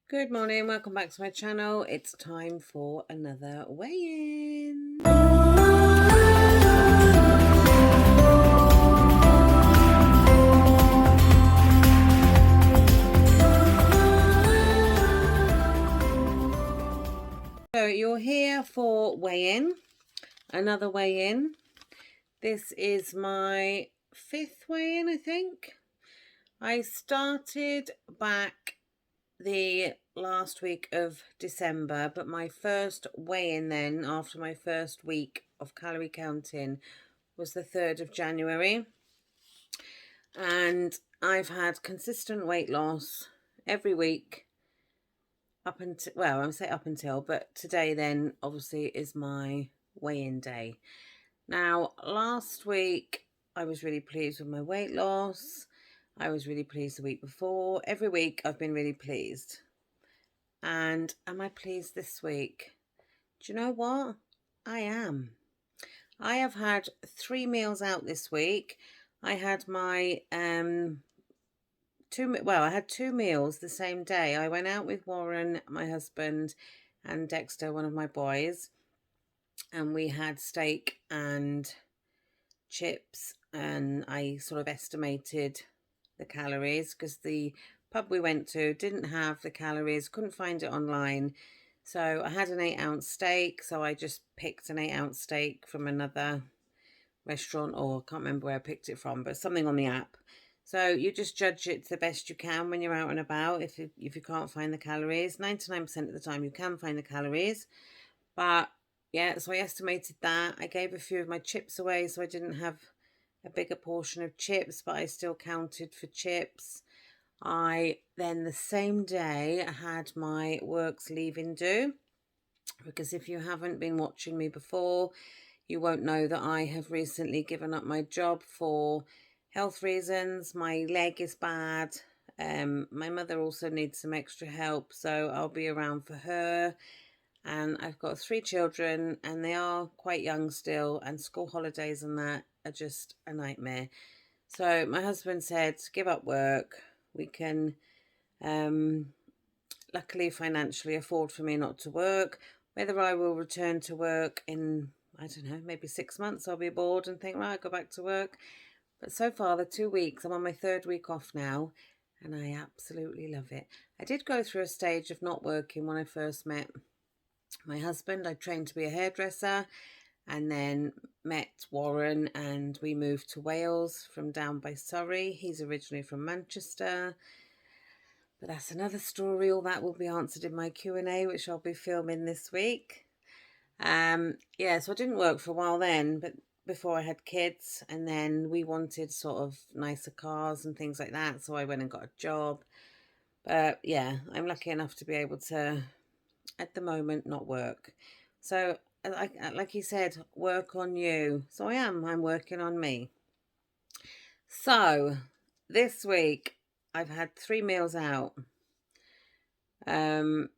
Good morning, welcome back to my channel. It's time for another weigh-in. So you're here for weigh-in, another weigh-in. This is my 5th weigh-in, I think. I started back the last week of December, but my first weigh-in then after my first week of calorie counting was the 3rd of January, and I've had consistent weight loss every week up until, well, I say up until, but today then obviously is my weigh-in day. Now last week I was really pleased with my weight loss. I was really pleased the week before. Every week I've been really pleased. And am I pleased this week? Do you know what? I am. I have had 3 meals out this week. I had my I had 2 meals the same day. I went out with Warren, my husband, and Dexter, one of my boys, and we had steak and chips, and I sort of estimated the calories because the pub we went to didn't have the calories, couldn't find it online. So I had an 8-ounce steak, so I just picked an 8-ounce steak from another restaurant, or I can't remember where I picked it from, but something on the app. So you just judge it the best you can when you're out and about. If you can't find the calories, 99% of the time you can find the calories. But yeah, so I estimated that. I gave a few of my chips away, so I didn't have a bigger portion of chips, but I still counted for chips. I then the same day had my works leaving do, because if you haven't been watching me before, you won't know that I have recently given up my job for health reasons. My leg is bad. My mother also needs some extra help, so I'll be around for her. And I've got 3 children, and they are quite young still, and school holidays and that are just a nightmare. So my husband said, give up work. We can luckily financially afford for me not to work. Whether I will return to work in, I don't know, maybe 6 months, I'll be bored and think, right, I'll go back to work. But so far, the 2 weeks, I'm on my 3rd week off now, and I absolutely love it. I did go through a stage of not working when I first met my husband. I trained to be a hairdresser, and then met Warren, and we moved to Wales from down by Surrey. He's originally from Manchester. But that's another story. All that will be answered in my Q&A, which I'll be filming this week. Yeah, so I didn't work for a while then, but before I had kids, and then we wanted sort of nicer cars and things like that, so I went and got a job. But yeah, I'm lucky enough to be able to, at the moment, not work. So like you said, work on you. So I'm working on me. So this week I've had 3 meals out. I've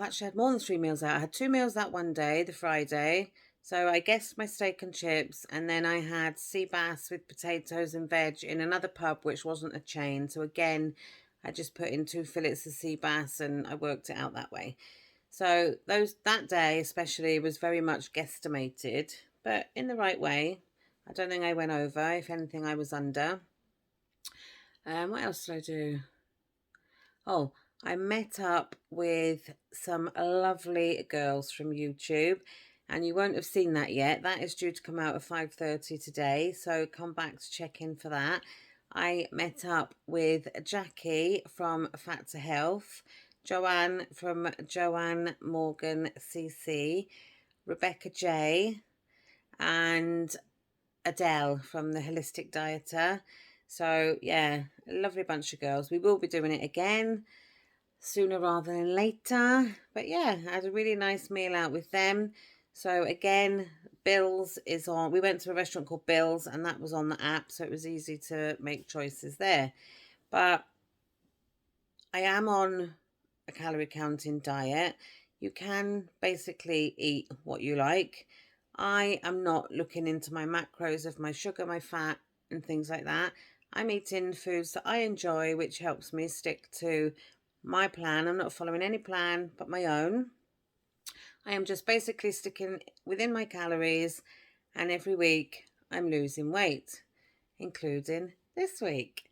actually had more than 3 meals out. I had 2 meals that one day, the Friday. So I guessed my steak and chips, and then I had sea bass with potatoes and veg in another pub, which wasn't a chain. So again, I just put in 2 fillets of sea bass, and I worked it out that way. So that day especially was very much guesstimated, but in the right way. I don't think I went over. If anything, I was under. What else did I do? Oh, I met up with some lovely girls from YouTube, and you won't have seen that yet. That is due to come out at 5:30 today, so come back to check in for that. I met up with Jackie from Fat to Health, Joanne from Joanne Morgan CC, Rebecca J, and Adele from the Holistic Dieter. So yeah, a lovely bunch of girls. We will be doing it again sooner rather than later. But yeah, I had a really nice meal out with them. So again, Bill's is on. We went to a restaurant called Bill's, and that was on the app, so it was easy to make choices there. But I am on a calorie counting diet. You can basically eat what you like. I am not looking into my macros of my sugar, my fat, and things like that. I'm eating foods that I enjoy, which helps me stick to my plan. I'm not following any plan but my own. I am just basically sticking within my calories, and every week I'm losing weight, including this week.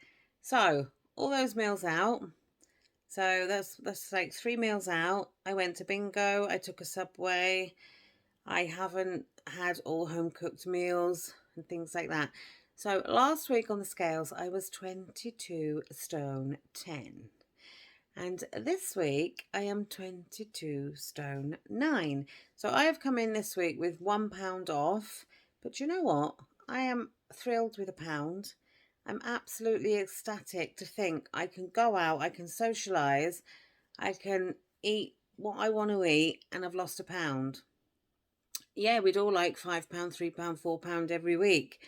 So all those meals out. So that's like 3 meals out. I went to bingo. I took a Subway. I haven't had all home cooked meals and things like that. So last week on the scales, I was 22 stone 10. And this week I am 22 stone 9. So I have come in this week with £1 off. But you know what? I am thrilled with £1. I'm absolutely ecstatic to think I can go out, I can socialise, I can eat what I want to eat, and I've lost £1. Yeah, we'd all like £5, £3, £4 every week.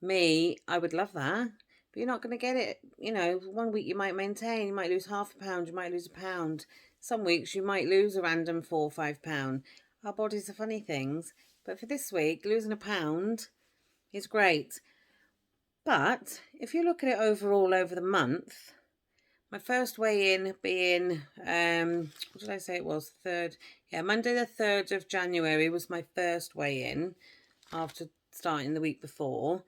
Me, I would love that. But you're not going to get it. You know, one week you might maintain, you might lose £0.5, you might lose £1. Some weeks you might lose a random £4 or £5. Our bodies are funny things. But for this week, losing £1 is great. But if you look at it overall over the month, my first weigh-in being, what did I say it was? Monday the 3rd of January was my first weigh-in after starting the week before.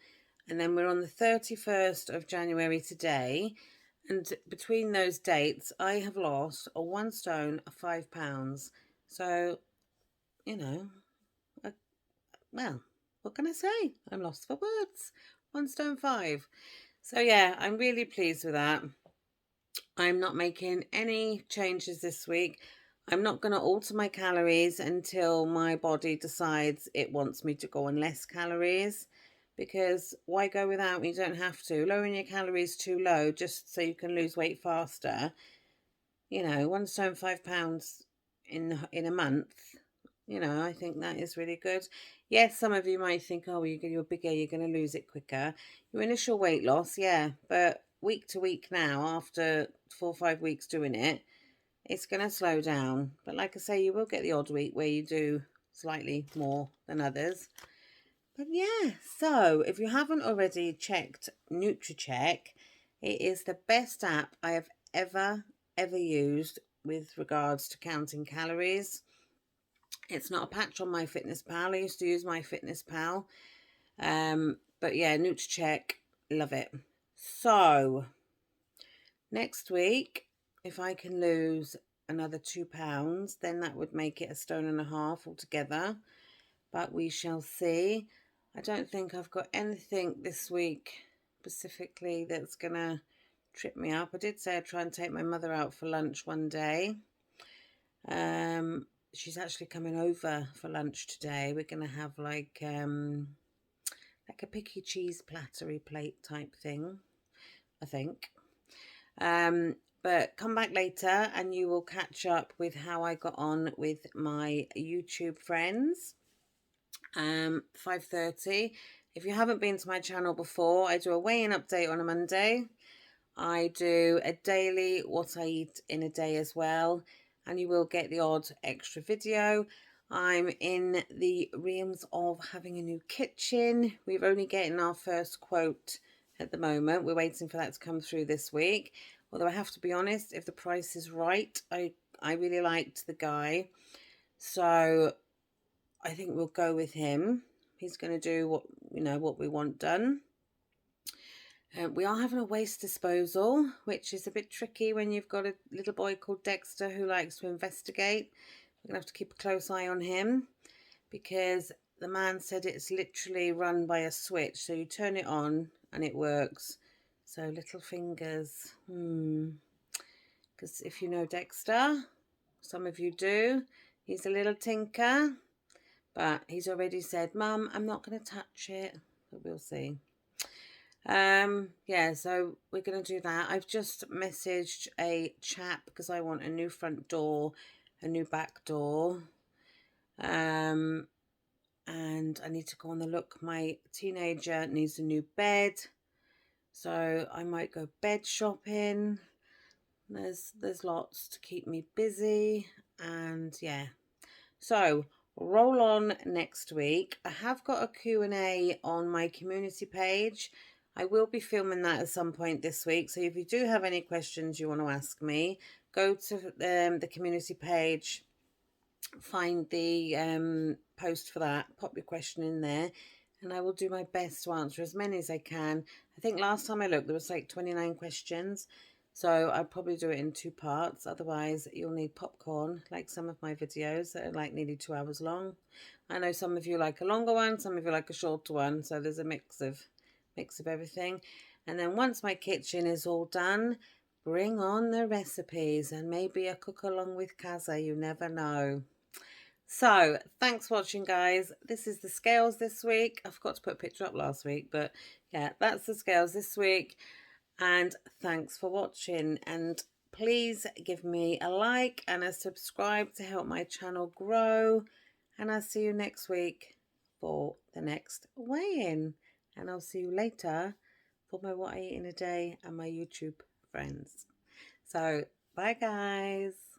And then we're on the 31st of January today. And between those dates, I have lost a 1 stone, 5 pounds. So, you know, well, what can I say? I'm lost for words. 1 stone 5. So yeah, I'm really pleased with that. I'm not making any changes this week. I'm not going to alter my calories until my body decides it wants me to go on less calories, because why go without when you don't have to? Lowering your calories too low just so you can lose weight faster. You know, 1 stone 5 pounds in a month. You know, I think that is really good. Yes, some of you might think, oh, you're bigger, you're going to lose it quicker. Your initial weight loss, yeah, but week to week now, after 4 or 5 weeks doing it, it's going to slow down. But like I say, you will get the odd week where you do slightly more than others. But yeah, so if you haven't already checked Nutracheck, it is the best app I have ever used with regards to counting calories. It's not a patch on MyFitnessPal. I used to use MyFitnessPal. But yeah, Nutracheck, love it. So, next week, if I can lose another £2, then that would make it 1.5 stone altogether. But we shall see. I don't think I've got anything this week specifically that's going to trip me up. I did say I'd try and take my mother out for lunch one day. She's actually coming over for lunch today. We're going to have like a picky cheese plattery plate type thing, I think. But come back later and you will catch up with how I got on with my YouTube friends. 5:30. If you haven't been to my channel before, I do a weigh-in update on a Monday. I do a daily what I eat in a day as well, and you will get the odd extra video. I'm in the realms of having a new kitchen. We've only getting our first quote at the moment. We're waiting for that to come through this week. Although I have to be honest, if the price is right, I really liked the guy. So I think we'll go with him. He's going to do what we want done. We are having a waste disposal, which is a bit tricky when you've got a little boy called Dexter who likes to investigate. We're going to have to keep a close eye on him, because the man said it's literally run by a switch. So you turn it on and it works. So little fingers. Because if you know Dexter, some of you do, he's a little tinker. But he's already said, Mum, I'm not going to touch it. But we'll see. Yeah, so we're going to do that. I've just messaged a chap because I want a new front door, a new back door. And I need to go on the look. My teenager needs a new bed. So I might go bed shopping. There's lots to keep me busy. And yeah. So roll on next week. I have got a Q&A on my community page. I will be filming that at some point this week. So if you do have any questions you want to ask me, go to the community page, find the post for that, pop your question in there, and I will do my best to answer as many as I can. I think last time I looked there was like 29 questions, so I'll probably do it in 2 parts. Otherwise you'll need popcorn, like some of my videos that are like nearly 2 hours long. I know some of you like a longer one, some of you like a shorter one, so there's a mix of everything. And then once my kitchen is all done, bring on the recipes and maybe a cook along with Kaza, you never know. So thanks for watching, guys. This is the scales this week. I forgot to put a picture up last week, but yeah, that's the scales this week. And thanks for watching, and please give me a like and a subscribe to help my channel grow, and I'll see you next week for the next weigh-in, and I'll see you later for my what I eat in a day and my YouTube friends. So bye, guys.